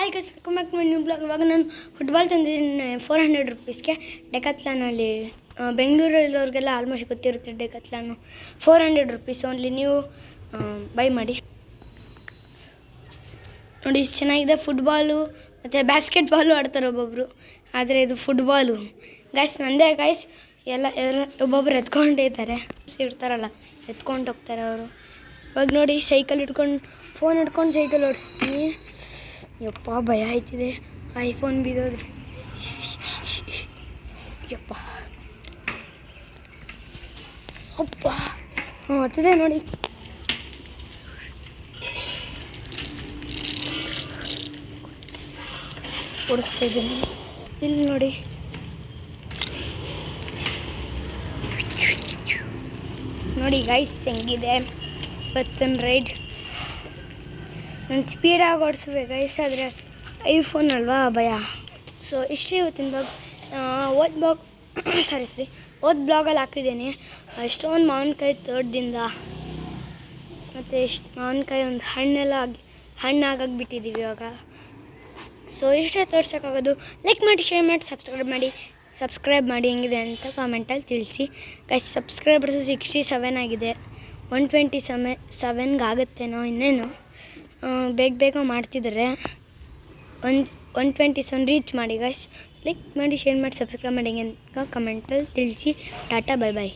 Hi guys welcome back to new blog. ಇವಾಗ ನಾನು football ತಂದಿದ್ದೀನಿ 400 ರುಪೀಸ್ಗೆ ಡೆಕಾತ್ಲಾನಲ್ಲಿ. ಬೆಂಗಳೂರಲ್ಲಿರೋರಿಗೆಲ್ಲ ಆಲ್ಮೋಸ್ಟ್ ಗೊತ್ತಿರುತ್ತೆ ಡೆಕಾತ್ಲಾನು. 400 ರುಪೀಸ್ ಓನ್ಲಿ. ನೀವು ಬೈ ಮಾಡಿ ನೋಡಿ. ಇಷ್ಟು ಚೆನ್ನಾಗಿದೆ. ಫುಟ್ಬಾಲು ಮತ್ತು ಬ್ಯಾಸ್ಕೆಟ್ಬಾಲು ಆಡ್ತಾರೆ ಒಬ್ಬೊಬ್ಬರು, ಆದರೆ ಇದು ಫುಟ್ಬಾಲು ಗೈಸ್. ನಂದೇ ಗೈಸ್. ಎಲ್ಲ ಒಬ್ಬೊಬ್ರು ಎತ್ಕೊಂಡಿದ್ದಾರೆ, ಇರ್ತಾರಲ್ಲ ಎತ್ಕೊಂಡು ಹೋಗ್ತಾರೆ ಅವರು. ಇವಾಗ ನೋಡಿ ಸೈಕಲ್ ಹಿಡ್ಕೊಂಡು ಫೋನ್ ಹಿಡ್ಕೊಂಡು ಸೈಕಲ್ ಓಡಿಸ್ತೀನಿ. ಯಪ್ಪ ಭಯ ಆಯ್ತಿದೆ ಐಫೋನ್ ಬಿದ್ದೋದ್ರೆ. ಯಪ್ಪ ಅಪ್ಪ ಹತ್ತಿದೆ ನೋಡಿ. ಓಡಿಸ್ತಾ ಇದ್ದೀನಿ ಇಲ್ಲಿ ನೋಡಿ. ನೋಡಿ ಗೈಸ್ ಹೆಂಗಿದೆ ಬತ್ತನ್ ರೈಡ್. ನಾನು ಸ್ಪೀಡಾಗಿ ಓಡಿಸ್ಬೇಕು ಗೈಸ್, ಆದರೆ ಐಫೋನ್ ಅಲ್ವಾ ಭಯ. ಸೊ ಇಷ್ಟೇ ಇವತ್ತಿನ ಬ್ಲಾಗ್. ಓದ್ ಬ್ಲಾಗಲ್ಲಿ ಹಾಕಿದ್ದೀನಿ. ಅಷ್ಟೊಂದು ಮಾವಿನಕಾಯಿ ತೋಟದಿಂದ, ಮತ್ತು ಇಷ್ಟು ಮಾವಿನಕಾಯಿ ಒಂದು ಹಣ್ಣಾಗಿ ಬಿಟ್ಟಿದ್ದೀವಿ ಇವಾಗ. ಸೊ ಇಷ್ಟೇ ತೋರ್ಸೋಕ್ಕಾಗೋದು. ಲೈಕ್ ಮಾಡಿ, ಶೇರ್ ಮಾಡಿ, ಸಬ್ಸ್ಕ್ರೈಬ್ ಮಾಡಿ ಹೆಂಗಿದೆ ಅಂತ ಕಾಮೆಂಟಲ್ಲಿ ತಿಳಿಸಿ ಗೈಸ್. ಸಬ್ಸ್ಕ್ರೈಬರ್ಸು 67 ಆಗಿದೆ. 127 ಆಗುತ್ತೇನೋ ಇನ್ನೇನು. ಬೇಗ ಮಾಡ್ತಿದ್ದಾರೆ. 127 ರೀಚ್ ಮಾಡಿ ಗೈಸ್. ಲೈಕ್ ಮಾಡಿ, ಶೇರ್ ಮಾಡಿ, ಸಬ್ಸ್ಕ್ರೈಬ್ ಮಾಡಿ ಹೆಂಗೆ ಅಂತ ಕಮೆಂಟಲ್ಲಿ ತಿಳಿಸಿ. ಟಾಟಾ, ಬೈ ಬಾಯ್.